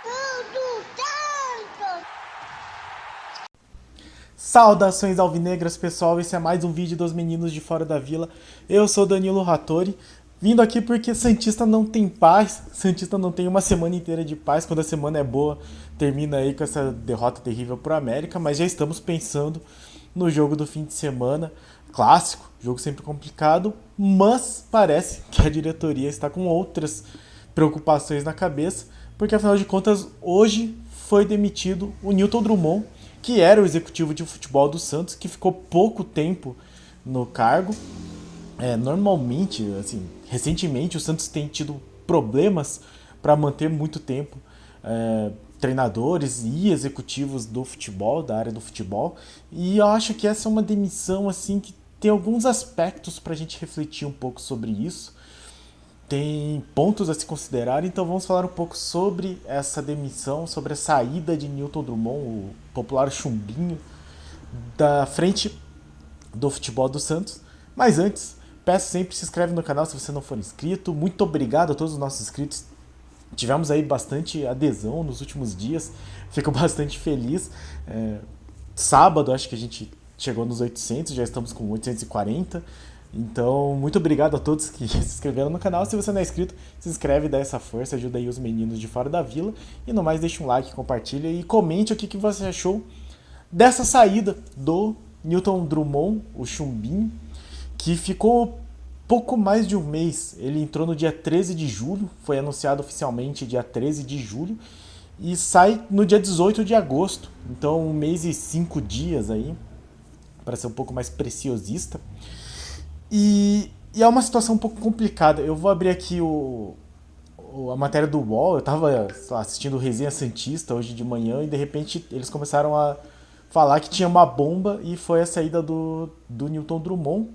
Tudo tanto! Saudações alvinegras, pessoal, esse é mais um vídeo dos meninos de fora da vila. Eu sou Danilo Rattori, vindo aqui porque Santista não tem paz, Santista não tem uma semana inteira de paz, quando a semana é boa termina aí com essa derrota terrível pro América, mas já estamos pensando no jogo do fim de semana, clássico, jogo sempre complicado, mas parece que a diretoria está com outras preocupações na cabeça, porque afinal de contas hoje foi demitido o Newton Drummond, que era o executivo de futebol do Santos, que ficou pouco tempo no cargo. Normalmente, assim, recentemente o Santos tem tido problemas para manter muito tempo treinadores e executivos do futebol, da área do futebol, e eu acho que essa é uma demissão assim que tem alguns aspectos para a gente refletir um pouco sobre isso. Tem pontos a se considerar, então vamos falar um pouco sobre essa demissão, sobre a saída de Newton Drummond, o popular chumbinho, da frente do futebol do Santos. Mas antes, peço sempre se inscreve no canal se você não for inscrito. Muito obrigado a todos os nossos inscritos. Tivemos aí bastante adesão nos últimos dias, fico bastante feliz. Sábado acho que a gente chegou nos 800, já estamos com 840. Então, muito obrigado a todos que se inscreveram no canal. Se você não é inscrito, se inscreve, dá essa força, ajuda aí os meninos de fora da vila. E no mais, deixa um like, compartilha e comente o que você achou dessa saída do Newton Drummond, o chumbinho, que ficou pouco mais de um mês. Ele entrou no dia 13 de julho, foi anunciado oficialmente dia 13 de julho, e sai no dia 18 de agosto. Então, um mês e 5 dias aí, para ser um pouco mais preciosista. E é uma situação um pouco complicada. Eu vou abrir aqui a matéria do UOL. Eu estava assistindo o Resenha Santista hoje de manhã e de repente eles começaram a falar que tinha uma bomba e foi a saída do Newton Drummond.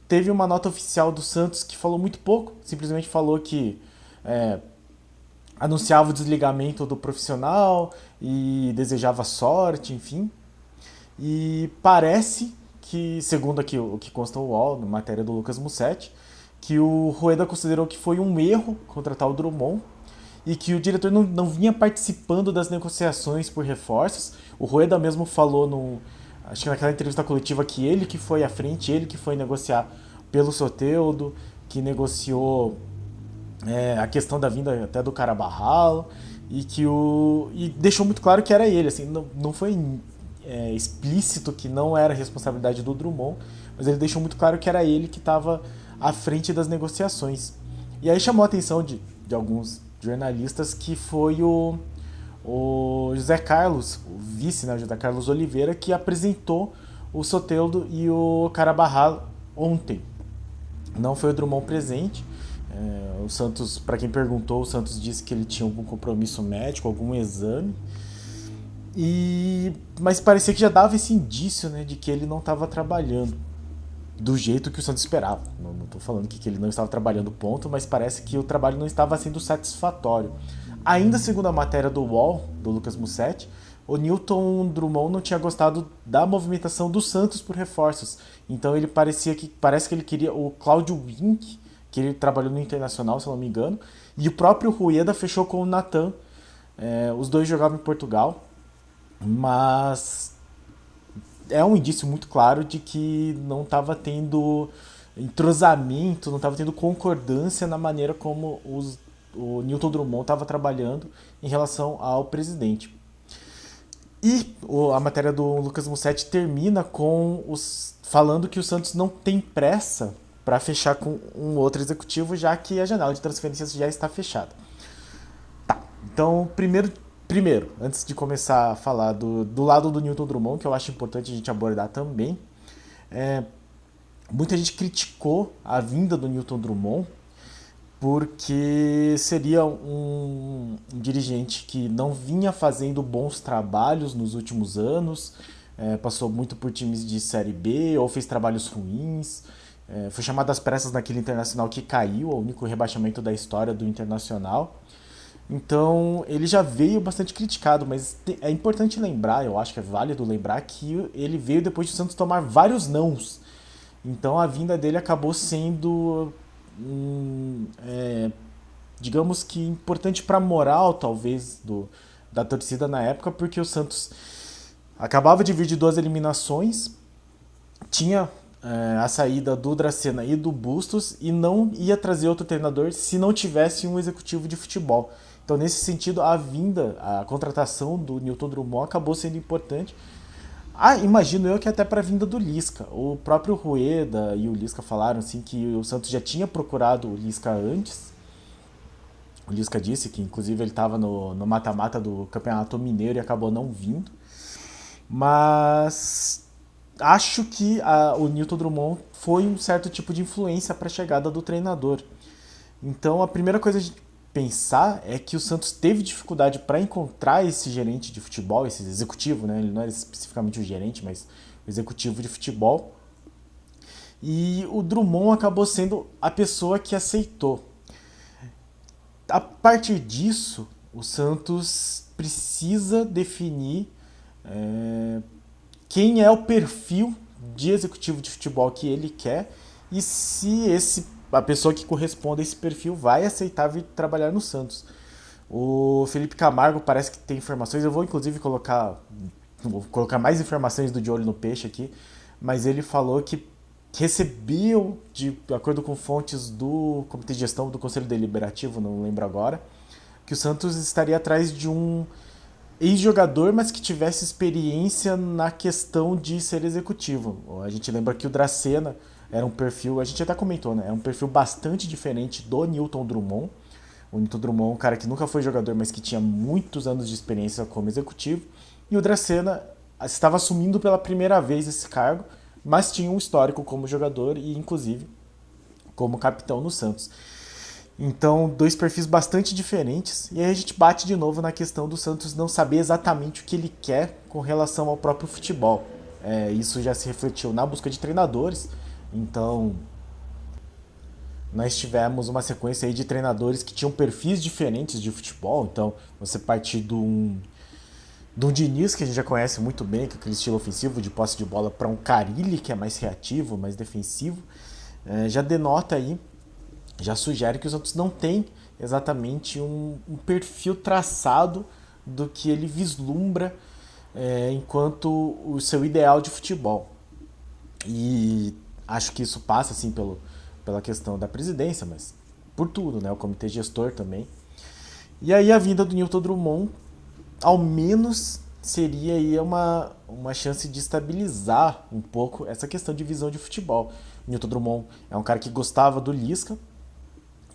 Teve uma nota oficial do Santos que falou muito pouco, simplesmente falou que anunciava o desligamento do profissional e desejava sorte, enfim. E parece que, segundo aqui o que consta no UOL, na matéria do Lucas Mussetti, que o Rueda considerou que foi um erro contratar o Drummond e que o diretor não vinha participando das negociações por reforços. O Rueda mesmo falou, acho que naquela entrevista coletiva, que ele que foi à frente, ele que foi negociar pelo Soteldo, que negociou a questão da vinda até do Carabarral, e deixou muito claro que era ele, assim, não foi explícito que não era responsabilidade do Drummond, mas ele deixou muito claro que era ele que estava à frente das negociações. E aí chamou a atenção de alguns jornalistas que foi o José Carlos, o vice, né, o José Carlos Oliveira, que apresentou o Soteldo e o Carabarral ontem. Não foi o Drummond presente. O Santos, para quem perguntou, o Santos disse que ele tinha algum compromisso médico, algum exame. Mas parecia que já dava esse indício, né, de que ele não estava trabalhando do jeito que o Santos esperava. Não estou falando que ele não estava trabalhando, ponto, mas parece que o trabalho não estava sendo satisfatório. Ainda segundo a matéria do UOL, do Lucas Mussetti, o Newton Drummond não tinha gostado da movimentação do Santos por reforços. Então ele parece que ele queria o Cláudio Wink, que ele trabalhou no Internacional, se eu não me engano, e o próprio Rueda fechou com o Natan. Os dois jogavam em Portugal, mas é um indício muito claro de que não estava tendo entrosamento, não estava tendo concordância na maneira como o Newton Drummond estava trabalhando em relação ao presidente. E a matéria do Lucas Mussetti termina com falando que o Santos não tem pressa para fechar com um outro executivo, já que a janela de transferências já está fechada. Tá, então primeiro, antes de começar a falar do lado do Newton Drummond, que eu acho importante a gente abordar também, muita gente criticou a vinda do Newton Drummond porque seria um dirigente que não vinha fazendo bons trabalhos nos últimos anos, passou muito por times de Série B ou fez trabalhos ruins, foi chamado às pressas naquele Internacional que caiu, o único rebaixamento da história do Internacional. Então ele já veio bastante criticado, mas é importante lembrar, eu acho que é válido lembrar, que ele veio depois de o Santos tomar vários nãos. Então a vinda dele acabou sendo digamos que importante para a moral, talvez, da torcida na época, porque o Santos acabava de vir de 2 eliminações, tinha a saída do Dracena e do Bustos e não ia trazer outro treinador se não tivesse um executivo de futebol. Então, nesse sentido, a contratação do Newton Drummond acabou sendo importante. Imagino eu que até para a vinda do Lisca. O próprio Rueda e o Lisca falaram assim, que o Santos já tinha procurado o Lisca antes. O Lisca disse que, inclusive, ele estava no mata-mata do Campeonato Mineiro e acabou não vindo. Mas acho que o Newton Drummond foi um certo tipo de influência para a chegada do treinador. Então, a primeira coisa a gente pensar é que o Santos teve dificuldade para encontrar esse gerente de futebol, esse executivo, né? Ele não era especificamente o gerente, mas o executivo de futebol. E o Drummond acabou sendo a pessoa que aceitou. A partir disso, o Santos precisa definir quem é o perfil de executivo de futebol que ele quer e se a pessoa que corresponde a esse perfil vai aceitar vir trabalhar no Santos. O Felipe Camargo parece que tem informações, eu vou inclusive colocar mais informações do De Olho no Peixe aqui, mas ele falou que recebeu, de acordo com fontes do Comitê de Gestão do Conselho Deliberativo, não lembro agora, que o Santos estaria atrás de um ex-jogador, mas que tivesse experiência na questão de ser executivo. A gente lembra que o Dracena era um perfil, a gente até comentou, né? É um perfil bastante diferente do Newton Drummond. O Newton Drummond é um cara que nunca foi jogador, mas que tinha muitos anos de experiência como executivo. E o Dracena estava assumindo pela primeira vez esse cargo, mas tinha um histórico como jogador e, inclusive, como capitão no Santos. Então, 2 perfis bastante diferentes. E aí a gente bate de novo na questão do Santos não saber exatamente o que ele quer com relação ao próprio futebol. Isso já se refletiu na busca de treinadores. Então, nós tivemos uma sequência aí de treinadores que tinham perfis diferentes de futebol. Então, você partir do Diniz, que a gente já conhece muito bem, que é aquele estilo ofensivo de posse de bola, para um Carille, que é mais reativo, mais defensivo, já denota aí, já sugere que o Santos não tem exatamente um perfil traçado do que ele vislumbra enquanto o seu ideal de futebol. E acho que isso passa assim pela questão da presidência, mas por tudo, né? O comitê gestor também. E aí a vinda do Newton Drummond, ao menos, seria aí uma chance de estabilizar um pouco essa questão de visão de futebol. O Newton Drummond é um cara que gostava do Lisca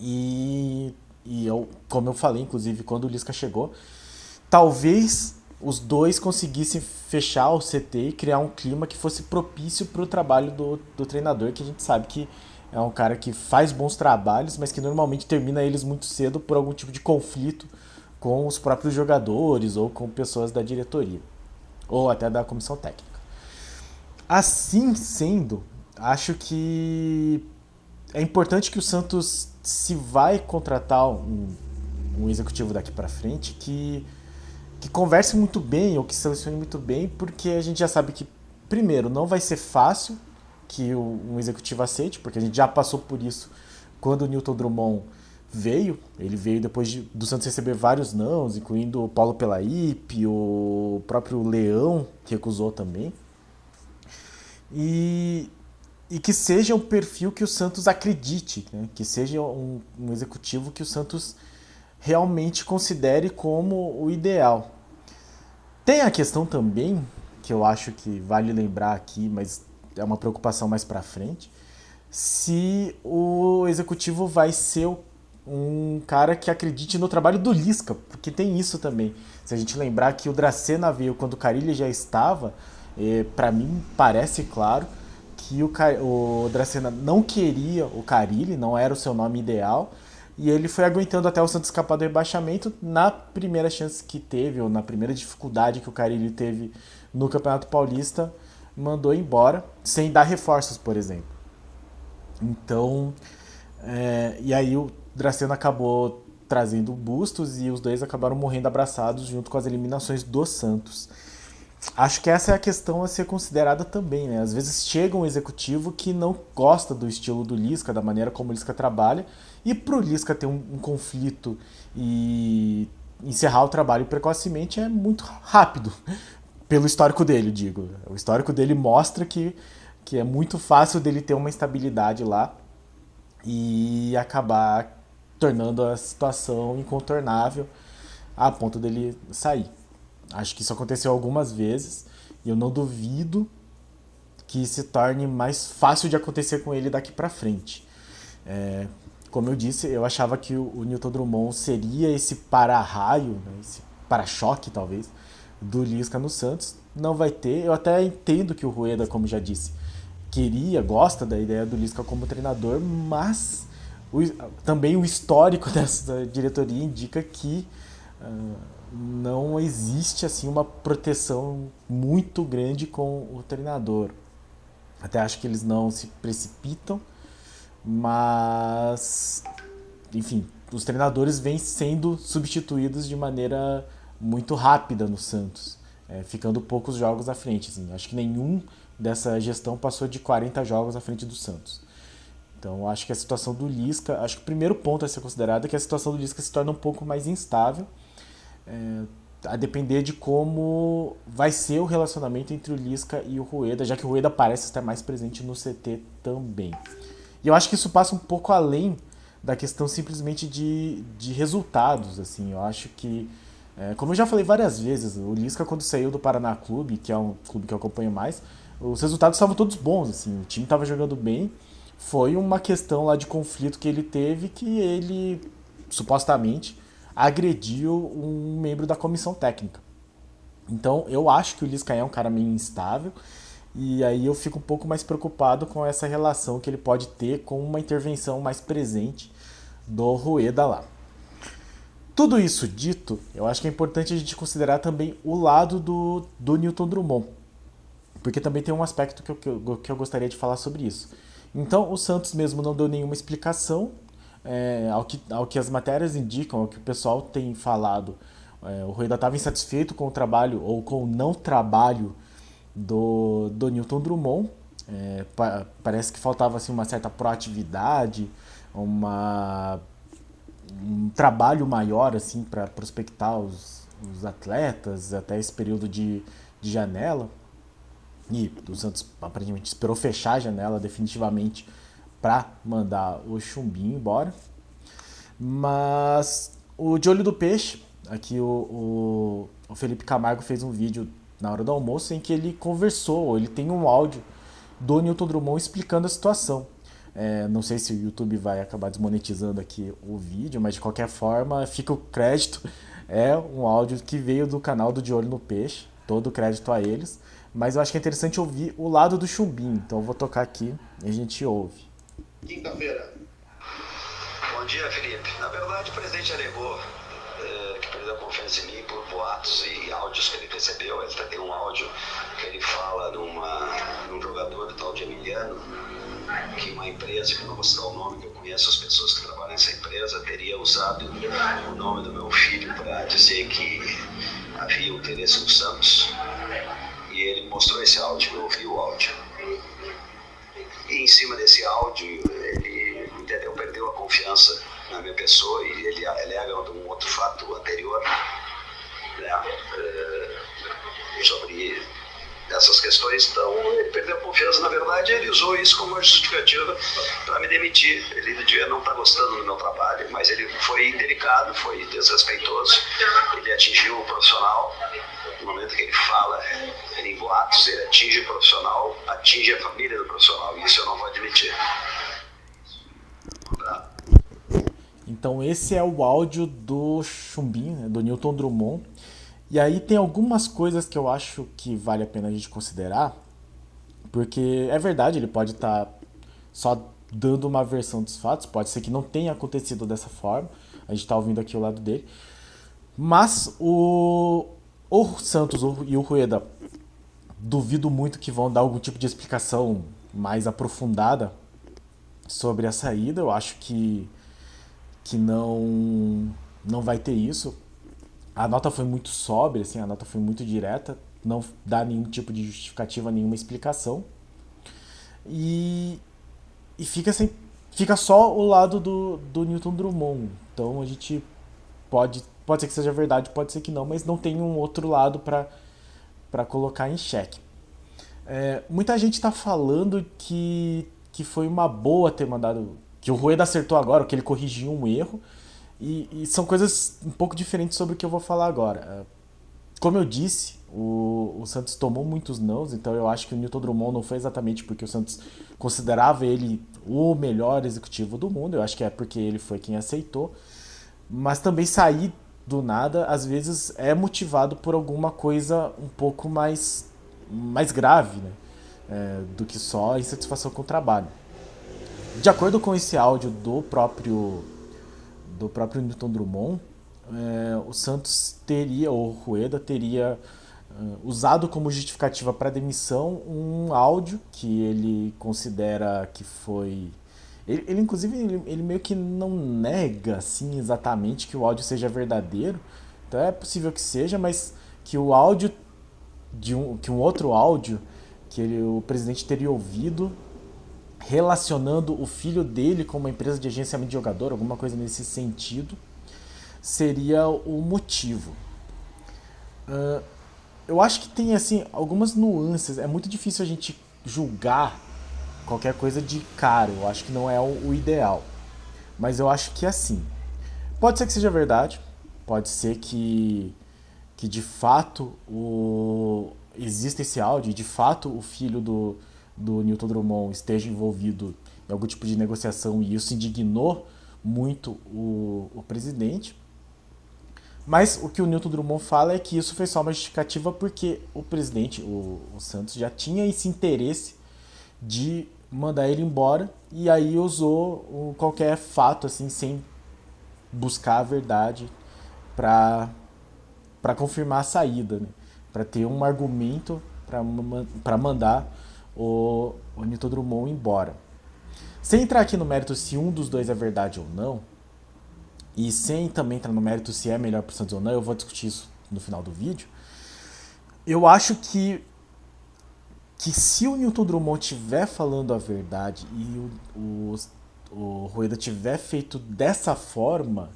e como eu falei, inclusive, quando o Lisca chegou, talvez os dois conseguissem fechar o CT e criar um clima que fosse propício para o trabalho do treinador, que a gente sabe que é um cara que faz bons trabalhos, mas que normalmente termina eles muito cedo por algum tipo de conflito com os próprios jogadores ou com pessoas da diretoria, ou até da comissão técnica. Assim sendo, acho que é importante que o Santos, se vai contratar um executivo daqui para frente, que converse muito bem ou que selecione muito bem, porque a gente já sabe que, primeiro, não vai ser fácil que um executivo aceite, porque a gente já passou por isso quando o Newton Drummond veio. Ele veio depois do Santos receber vários nãos, incluindo o Paulo Pelaípe, o próprio Leão, que recusou também. E que seja um perfil que o Santos acredite, né? Que seja um executivo que o Santos realmente considere como o ideal. Tem a questão também, que eu acho que vale lembrar aqui, mas é uma preocupação mais para frente, se o executivo vai ser um cara que acredite no trabalho do Lisca, porque tem isso também. Se a gente lembrar que o Dracena veio quando o Carille já estava, para mim parece claro que o Dracena não queria o Carille, não era o seu nome ideal, e ele foi aguentando até o Santos escapar do rebaixamento. Na primeira chance que teve, ou na primeira dificuldade que o Carille teve no Campeonato Paulista, mandou embora, sem dar reforços, por exemplo. Então, e aí o Dracena acabou trazendo Bustos e os dois acabaram morrendo abraçados junto com as eliminações do Santos. Acho que essa é a questão a ser considerada também, né? Às vezes chega um executivo que não gosta do estilo do Lisca, da maneira como o Lisca trabalha, e pro Lisca ter um conflito e encerrar o trabalho precocemente é muito rápido, pelo histórico dele, digo. O histórico dele mostra que é muito fácil dele ter uma estabilidade lá e acabar tornando a situação incontornável a ponto dele sair. Acho que isso aconteceu algumas vezes e eu não duvido que se torne mais fácil de acontecer com ele daqui pra frente. Como eu disse, eu achava que o Newton Drummond seria esse para-raio, né, esse para-choque talvez, do Lisca no Santos. Não vai ter. Eu até entendo que o Rueda, como já disse, gosta da ideia do Lisca como treinador, mas o, também o histórico dessa diretoria indica que não existe assim uma proteção muito grande com o treinador. Até acho que eles não se precipitam, mas enfim, os treinadores vêm sendo substituídos de maneira muito rápida no Santos, ficando poucos jogos à frente. Assim. Acho que nenhum dessa gestão passou de 40 jogos à frente do Santos. Então acho que a situação do Lisca, acho que o primeiro ponto a ser considerado é que a situação do Lisca se torna um pouco mais instável, a depender de como vai ser o relacionamento entre o Lisca e o Rueda, já que o Rueda parece estar mais presente no CT também. E eu acho que isso passa um pouco além da questão simplesmente de resultados. Assim. Eu acho que, como eu já falei várias vezes, o Lisca quando saiu do Paraná Clube, que é um clube que eu acompanho mais, os resultados estavam todos bons. Assim. O time estava jogando bem. Foi uma questão lá de conflito que ele teve que ele, supostamente, agrediu um membro da comissão técnica. Então eu acho que o Lisca é um cara meio instável e aí eu fico um pouco mais preocupado com essa relação que ele pode ter com uma intervenção mais presente do Rueda lá. Tudo isso dito, eu acho que é importante a gente considerar também o lado do Newton Drummond, porque também tem um aspecto que eu gostaria de falar sobre isso. Então o Santos mesmo não deu nenhuma explicação, ao que as matérias indicam, ao que o pessoal tem falado. O Rueda estava insatisfeito com o trabalho ou com o não trabalho do Newton Drummond. Parece que faltava assim, uma certa proatividade, um trabalho maior assim, para prospectar os atletas até esse período de janela. E o Santos aparentemente esperou fechar a janela definitivamente para mandar o Chumbinho embora. Mas o De Olho do Peixe, aqui o Felipe Camargo fez um vídeo na hora do almoço em que ele conversou, ele tem um áudio do Newton Drummond explicando a situação. Não sei se o YouTube vai acabar desmonetizando aqui o vídeo, mas de qualquer forma fica o crédito. É um áudio que veio do canal do De Olho no Peixe, todo o crédito a eles. Mas eu acho que é interessante ouvir o lado do Chumbinho, então eu vou tocar aqui e a gente ouve. Quinta-feira. Bom dia, Felipe. Na verdade, o presidente alegou que perdeu a confiança em mim por boatos e áudios que ele recebeu. Ele tem um áudio que ele fala num jogador tal de Emiliano, que uma empresa, que eu não vou citar o nome, que eu conheço as pessoas que trabalham nessa empresa, teria usado o nome do meu filho para dizer que havia interesse no Santos. E ele mostrou esse áudio, eu ouvi o áudio. E em cima desse áudio, ele perdeu a confiança na minha pessoa e ele alega um outro fato anterior, né, sobre essas questões. Então, ele perdeu a confiança. Na verdade, ele usou isso como uma justificativa para me demitir. Ele devia não estar gostando do meu trabalho, mas ele foi indelicado, foi desrespeitoso. Ele atingiu o profissional. No momento que ele fala em boatos, ele atinge o profissional, atinge a família do profissional. E isso eu não vou admitir. Então esse é o áudio do Chumbinho, né, do Newton Drummond. E aí tem algumas coisas que eu acho que vale a pena a gente considerar, porque é verdade, ele pode estar só dando uma versão dos fatos, pode ser que não tenha acontecido dessa forma, a gente está ouvindo aqui o lado dele, mas o Santos e o Rueda duvido muito que vão dar algum tipo de explicação mais aprofundada sobre a saída. Eu acho que não vai ter isso. A nota foi muito sóbria, assim, a nota foi muito direta. não dá nenhum tipo de justificativa, nenhuma explicação. E fica só o lado do Newton Drummond. Então a gente pode ser que seja verdade, pode ser que não, mas não tem um outro lado para colocar em xeque. Muita gente está falando que foi uma boa ter mandado, que o Rueda acertou agora, que ele corrigiu um erro, e são coisas um pouco diferentes sobre o que eu vou falar agora. Como eu disse, o Santos tomou muitos nãos, então eu acho que o Newton Drummond não foi exatamente porque o Santos considerava ele o melhor executivo do mundo, eu acho que é porque ele foi quem aceitou, mas também sair do nada, às vezes, é motivado por alguma coisa um pouco mais grave, né? Do que só a insatisfação com o trabalho. De acordo com esse áudio do próprio Newton Drummond, o Santos teria, ou o Rueda teria usado como justificativa para demissão um áudio que ele considera que foi... Ele inclusive, ele meio que não nega assim, exatamente que o áudio seja verdadeiro, então é possível que seja, mas que o áudio, que um outro áudio que o presidente teria ouvido relacionando o filho dele com uma empresa de agenciamento de jogador, alguma coisa nesse sentido, seria o motivo. Eu acho que tem assim algumas nuances. É muito difícil a gente julgar qualquer coisa de cara. Eu acho que não é o ideal. Mas eu acho que assim, pode ser que seja verdade, pode ser que de fato exista esse áudio e de fato o filho do Newton Drummond esteja envolvido em algum tipo de negociação e isso indignou muito o presidente. Mas o que o Newton Drummond fala é que isso foi só uma justificativa porque o presidente, o Santos, já tinha esse interesse de mandar ele embora e aí usou qualquer fato assim sem buscar a verdade para confirmar a saída, né? Para ter um argumento para mandar o Newton Drummond embora. Sem entrar aqui no mérito se um dos dois é verdade ou não, e sem também entrar no mérito se é melhor para o Santos ou não, eu vou discutir isso no final do vídeo. Eu acho que se o Newton Drummond estiver falando a verdade e o Rueda tiver feito dessa forma,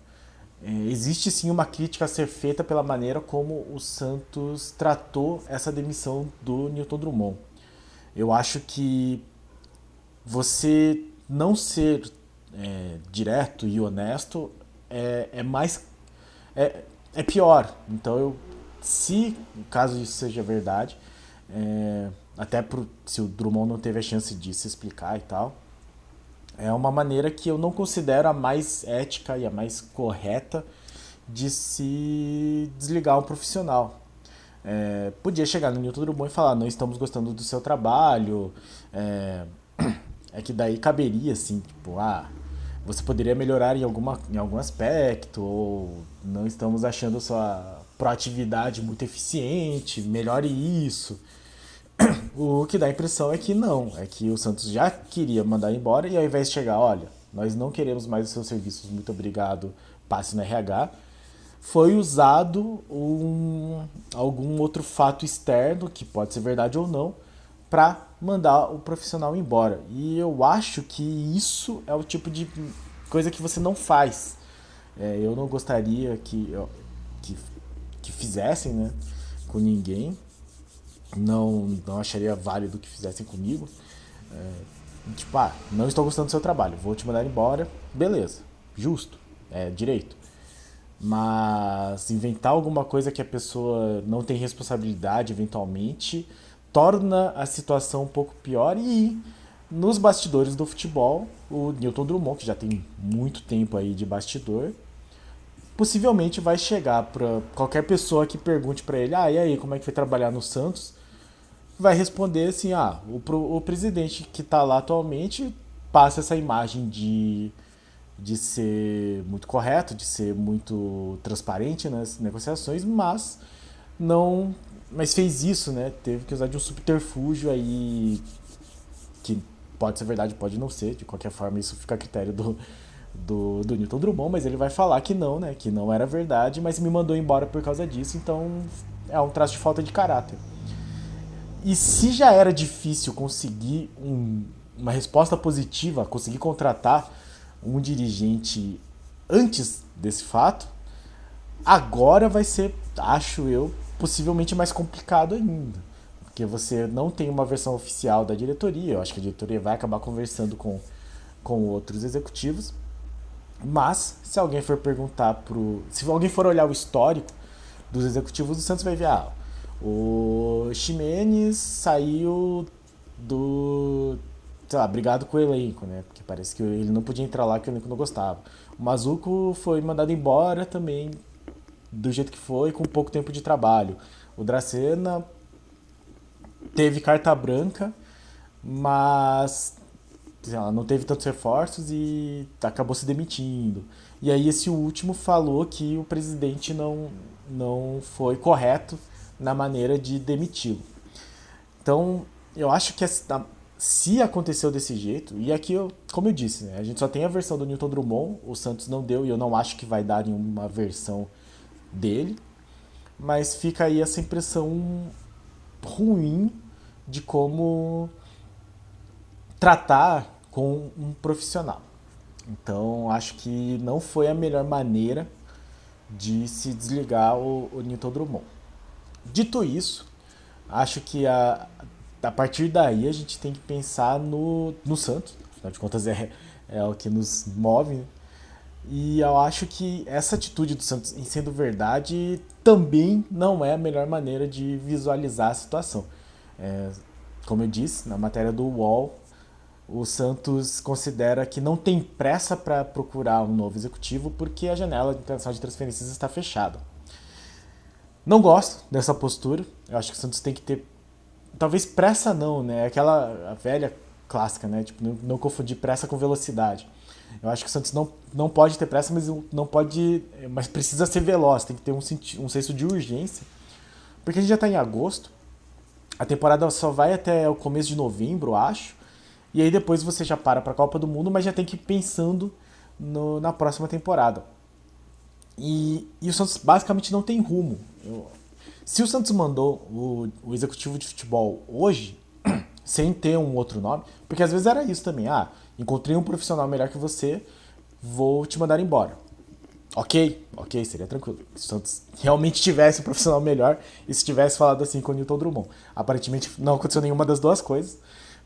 existe sim uma crítica a ser feita pela maneira como o Santos tratou essa demissão do Newton Drummond. Eu acho que você não ser direto e honesto é pior. Então, se o caso disso seja verdade, até se o Drummond não teve a chance de se explicar e tal, é uma maneira que eu não considero a mais ética e a mais correta de se desligar um profissional. Podia chegar no Newton Drummond e falar: não estamos gostando do seu trabalho. Que daí caberia assim, tipo, você poderia melhorar em algum aspecto, ou não estamos achando sua proatividade muito eficiente, melhore isso. O que dá a impressão é que não, é que o Santos já queria mandar embora e ao invés de chegar, olha, nós não queremos mais os seus serviços, muito obrigado, passe no RH, foi usado algum outro fato externo, que pode ser verdade ou não, para mandar o profissional embora. E eu acho que isso é o tipo de coisa que você não faz. Eu não gostaria que fizessem, né, com ninguém. Não acharia válido que fizessem comigo. Tipo, não estou gostando do seu trabalho, vou te mandar embora. Beleza, justo, direito. Mas inventar alguma coisa que a pessoa não tem responsabilidade, eventualmente, torna a situação um pouco pior. E nos bastidores do futebol, o Newton Drummond, que já tem muito tempo aí de bastidor, possivelmente vai chegar para qualquer pessoa que pergunte para ele: e aí, como é que foi trabalhar no Santos? Vai responder assim: o presidente que está lá atualmente passa essa imagem de ser muito correto, de ser muito transparente nas negociações, mas fez isso, né? Teve que usar de um subterfúgio aí que pode ser verdade, pode não ser. De qualquer forma, isso fica a critério do Newton Drummond, mas ele vai falar que não, né? Que não era verdade, mas me mandou embora por causa disso, então é um traço de falta de caráter. E se já era difícil conseguir uma resposta positiva, conseguir contratar um dirigente antes desse fato, agora vai ser, acho eu, possivelmente mais complicado ainda. Porque você não tem uma versão oficial da diretoria. Eu acho que a diretoria vai acabar conversando com outros executivos. Mas, se alguém for perguntar se alguém for olhar o histórico dos executivos do Santos, vai ver, o Ximenes saiu do... sei lá, brigado com o elenco, né? Porque parece que ele não podia entrar lá que o elenco não gostava. O Mazuco foi mandado embora também do jeito que foi, com pouco tempo de trabalho. O Dracena teve carta branca, mas não teve tantos reforços e acabou se demitindo. E aí esse último falou que o presidente não foi correto na maneira de demiti-lo. Então, eu acho que se aconteceu desse jeito, e aqui, como eu disse, né, a gente só tem a versão do Newton Drummond, o Santos não deu, e eu não acho que vai dar nenhuma versão dele, mas fica aí essa impressão ruim de como tratar com um profissional. Então, acho que não foi a melhor maneira de se desligar o Newton Drummond. Dito isso, acho que a partir daí a gente tem que pensar no Santos, afinal de contas é o que nos move, né? E eu acho que essa atitude do Santos, em sendo verdade, também não é a melhor maneira de visualizar a situação. Como eu disse, na matéria do UOL, o Santos considera que não tem pressa para procurar um novo executivo porque a janela internacional de transferências está fechada. Não gosto dessa postura. Eu acho que o Santos tem que ter... talvez pressa não, né? Aquela velha clássica, né? Tipo, não confundir pressa com velocidade. Eu acho que o Santos não pode ter pressa, mas precisa ser veloz. Tem que ter um senso de urgência. Porque a gente já está em agosto. A temporada só vai até o começo de novembro, acho. E aí depois você já para a Copa do Mundo, mas já tem que ir pensando na próxima temporada. E o Santos basicamente não tem rumo. Se o Santos mandou o executivo de futebol hoje, sem ter um outro nome, porque às vezes era isso também. Encontrei um profissional melhor que você, vou te mandar embora. Ok, seria tranquilo. Se o Santos realmente tivesse um profissional melhor e se tivesse falado assim com o Newton Drummond. Aparentemente não aconteceu nenhuma das duas coisas,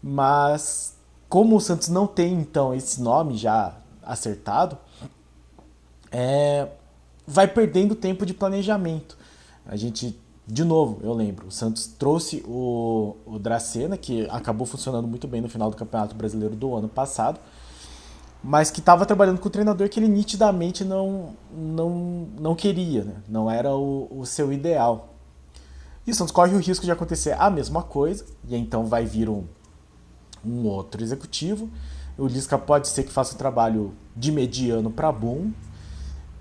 mas como o Santos não tem então esse nome já acertado, vai perdendo tempo de planejamento. A gente, de novo, eu lembro, o Santos trouxe o Dracena, que acabou funcionando muito bem no final do Campeonato Brasileiro do ano passado, mas que estava trabalhando com um treinador que ele nitidamente não queria, né? Não era o seu ideal. E o Santos corre o risco de acontecer a mesma coisa, e então vai vir um outro executivo. O Lisca pode ser que faça um trabalho de mediano para bom,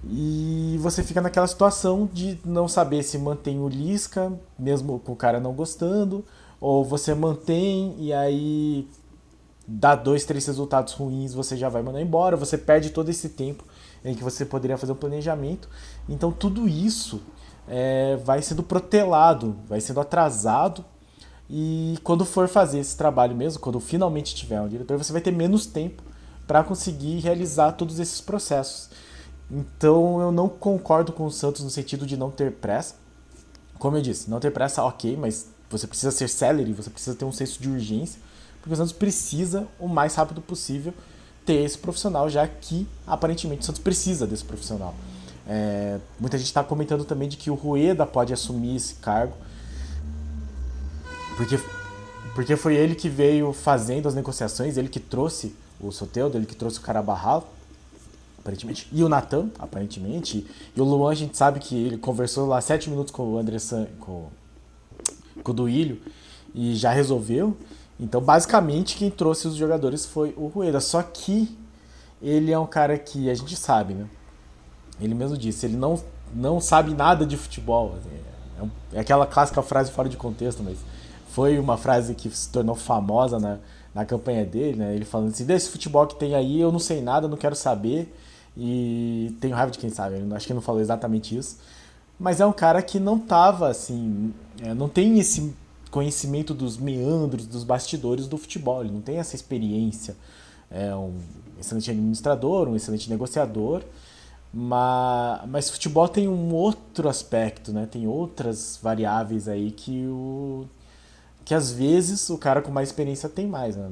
e você fica naquela situação de não saber se mantém o Lisca, mesmo com o cara não gostando, ou você mantém e aí dá 2, 3 resultados ruins, você já vai mandar embora, você perde todo esse tempo em que você poderia fazer um planejamento. Então tudo isso vai sendo protelado, vai sendo atrasado, e quando for fazer esse trabalho mesmo, quando finalmente tiver um diretor, você vai ter menos tempo para conseguir realizar todos esses processos. Então eu não concordo com o Santos no sentido de não ter pressa. Como eu disse, não ter pressa, ok, mas você precisa ser celery, você precisa ter um senso de urgência, porque o Santos precisa, o mais rápido possível, ter esse profissional, já que aparentemente o Santos precisa desse profissional. Muita gente está comentando também de que o Rueda pode assumir esse cargo, porque foi ele que veio fazendo as negociações, ele que trouxe o Soteldo, ele que trouxe o Carabarral, aparentemente, e o Natan, aparentemente, e o Luan, a gente sabe que ele conversou lá 7 minutos com o André com o Duílio, e já resolveu. Então, basicamente, quem trouxe os jogadores foi o Rueda, só que ele é um cara que a gente sabe, né? Ele mesmo disse, ele não sabe nada de futebol. É aquela clássica frase fora de contexto, mas foi uma frase que se tornou famosa na campanha dele, né? Ele falando assim, desse futebol que tem aí, eu não sei nada, não quero saber, e tenho raiva de quem sabe. Eu acho que ele não falou exatamente isso, mas é um cara que não tava assim, não tem esse conhecimento dos meandros, dos bastidores do futebol. Ele não tem essa experiência. É um excelente administrador, um excelente negociador, mas futebol tem um outro aspecto, né? Tem outras variáveis aí que às vezes o cara com mais experiência tem mais, né?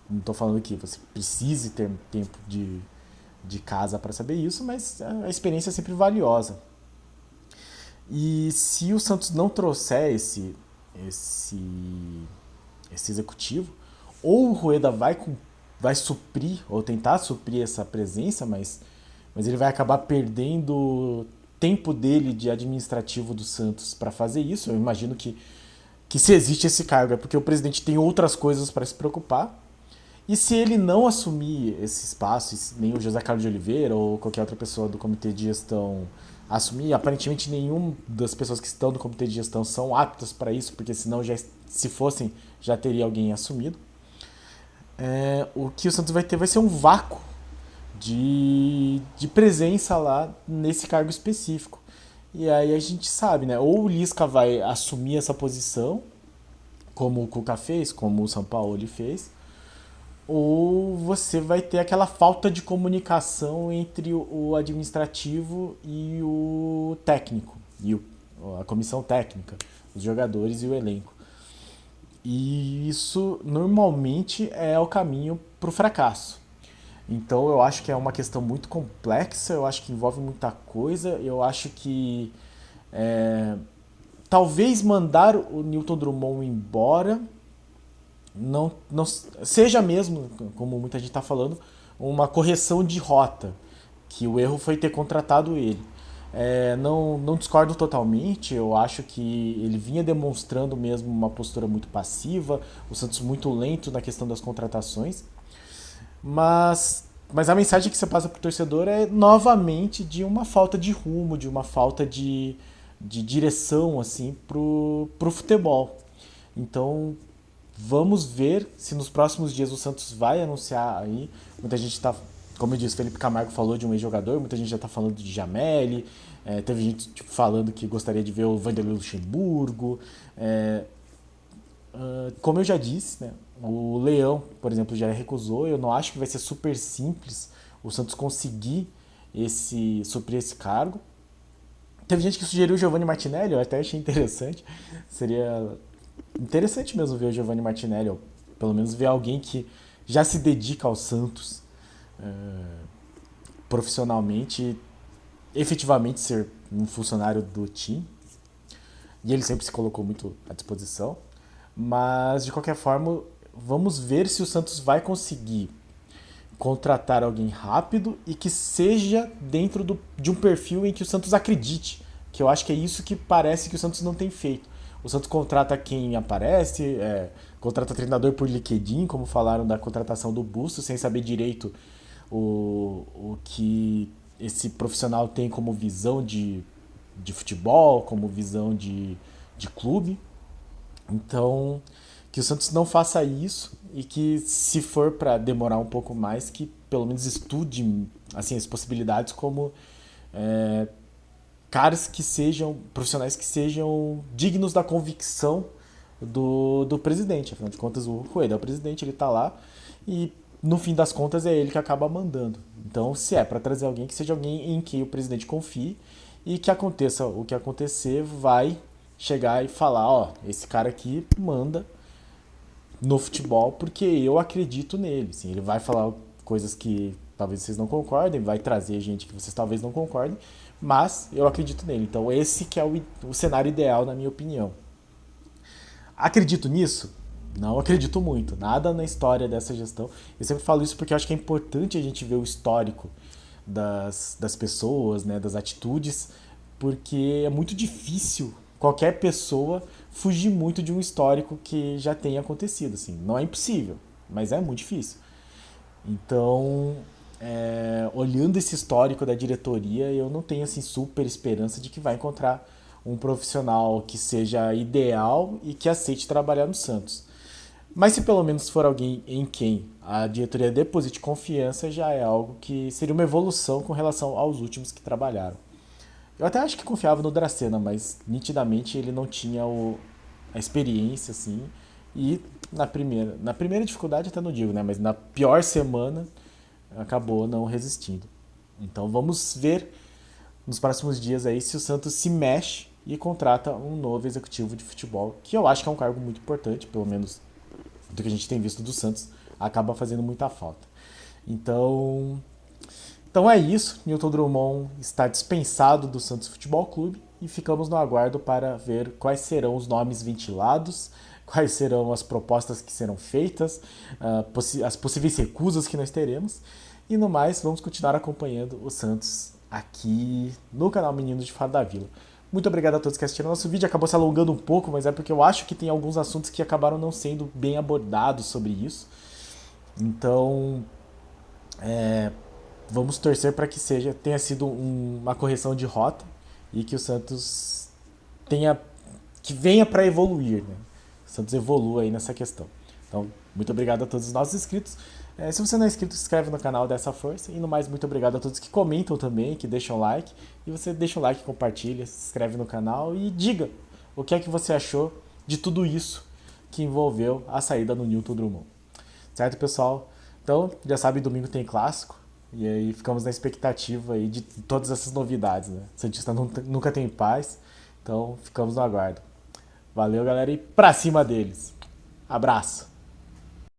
Não estou falando que você precise ter tempo de casa para saber isso, mas a experiência é sempre valiosa. E se o Santos não trouxer esse executivo, ou o Rueda vai suprir, ou tentar suprir essa presença, mas ele vai acabar perdendo tempo dele de administrativo do Santos para fazer isso. Eu imagino que se existe esse cargo é porque o presidente tem outras coisas para se preocupar. E se ele não assumir esse espaço, nem o José Carlos de Oliveira ou qualquer outra pessoa do comitê de gestão assumir, aparentemente nenhuma das pessoas que estão no comitê de gestão são aptas para isso, porque senão se fossem já teria alguém assumido. O que o Santos vai ter vai ser um vácuo de presença lá nesse cargo específico. E aí a gente sabe, né? Ou o Lisca vai assumir essa posição, como o Cuca fez, como o Sampaoli fez, ou você vai ter aquela falta de comunicação entre o administrativo e o técnico, e a comissão técnica, os jogadores e o elenco. E isso normalmente é o caminho para o fracasso. Então eu acho que é uma questão muito complexa, eu acho que envolve muita coisa, eu acho que talvez mandar o Newton Drummond embora não seja mesmo, como muita gente está falando, uma correção de rota, que o erro foi ter contratado ele. Não discordo totalmente, eu acho que ele vinha demonstrando mesmo uma postura muito passiva, o Santos muito lento na questão das contratações, mas a mensagem que você passa para o torcedor é novamente de uma falta de rumo, de uma falta de direção assim, pro futebol. Então vamos ver se nos próximos dias o Santos vai anunciar aí. Muita gente está, como eu disse, Felipe Camargo falou de um ex-jogador, muita gente já está falando de Jameli, teve gente falando que gostaria de ver o Vanderlei Luxemburgo. Como eu já disse, né, o Leão, por exemplo, já recusou. Eu não acho que vai ser super simples o Santos conseguir suprir esse cargo. Teve gente que sugeriu o Giovanni Martinelli, eu até achei interessante. Seria interessante mesmo ver o Giovanni Martinelli, ou pelo menos ver alguém que já se dedica ao Santos profissionalmente, efetivamente ser um funcionário do time. E ele sempre se colocou muito à disposição. Mas, de qualquer forma, vamos ver se o Santos vai conseguir contratar alguém rápido e que seja dentro de um perfil em que o Santos acredite. Que eu acho que é isso que parece que o Santos não tem feito. O Santos contrata quem aparece, contrata treinador por LinkedIn, como falaram da contratação do Bustos, sem saber direito o que esse profissional tem como visão de futebol, como visão de clube. Então, que o Santos não faça isso e que, se for para demorar um pouco mais, que pelo menos estude assim, as possibilidades como caras que sejam, profissionais que sejam dignos da convicção do presidente. Afinal de contas, o Rueda é o presidente, ele está lá e, no fim das contas, é ele que acaba mandando. Então, se é para trazer alguém, que seja alguém em quem o presidente confie e que aconteça o que acontecer, vai chegar e falar, esse cara aqui manda no futebol porque eu acredito nele. Sim, ele vai falar coisas que talvez vocês não concordem, vai trazer gente que vocês talvez não concordem, mas eu acredito nele. Então esse que é o cenário ideal, na minha opinião. Acredito nisso? Não acredito muito. Nada na história dessa gestão. Eu sempre falo isso porque eu acho que é importante a gente ver o histórico das pessoas, né, das atitudes, porque é muito difícil qualquer pessoa fugir muito de um histórico que já tenha acontecido. Assim. Não é impossível, mas é muito difícil. Então, olhando esse histórico da diretoria, eu não tenho assim, super esperança de que vai encontrar um profissional que seja ideal e que aceite trabalhar no Santos. Mas se pelo menos for alguém em quem a diretoria deposite confiança, já é algo que seria uma evolução com relação aos últimos que trabalharam. Eu até acho que confiava no Dracena, mas nitidamente ele não tinha a experiência, assim, e na primeira dificuldade até não digo, né, mas na pior semana acabou não resistindo. Então vamos ver nos próximos dias aí se o Santos se mexe e contrata um novo executivo de futebol, que eu acho que é um cargo muito importante, pelo menos do que a gente tem visto do Santos, acaba fazendo muita falta. Então é isso, Newton Drummond está dispensado do Santos Futebol Clube e ficamos no aguardo para ver quais serão os nomes ventilados, quais serão as propostas que serão feitas, as possíveis recusas que nós teremos. E no mais, vamos continuar acompanhando o Santos aqui no canal Meninos de Fado da Vila. Muito obrigado a todos que assistiram. Nosso vídeo acabou se alongando um pouco, mas é porque eu acho que tem alguns assuntos que acabaram não sendo bem abordados sobre isso. Então, vamos torcer para que tenha sido uma correção de rota e que o Santos que venha para evoluir, né? O Santos evolua aí nessa questão. Então, muito obrigado a todos os nossos inscritos. Se você não é inscrito, se inscreve no canal, dá essa força. E no mais, muito obrigado a todos que comentam também, que deixam like. E você deixa o like, compartilha, se inscreve no canal e diga o que é que você achou de tudo isso que envolveu a saída do Newton Drummond. Certo, pessoal? Então, já sabe, domingo tem clássico. E aí ficamos na expectativa aí de todas essas novidades, né? O Santista nunca tem paz. Então, ficamos no aguardo. Valeu, galera, e pra cima deles. Abraço!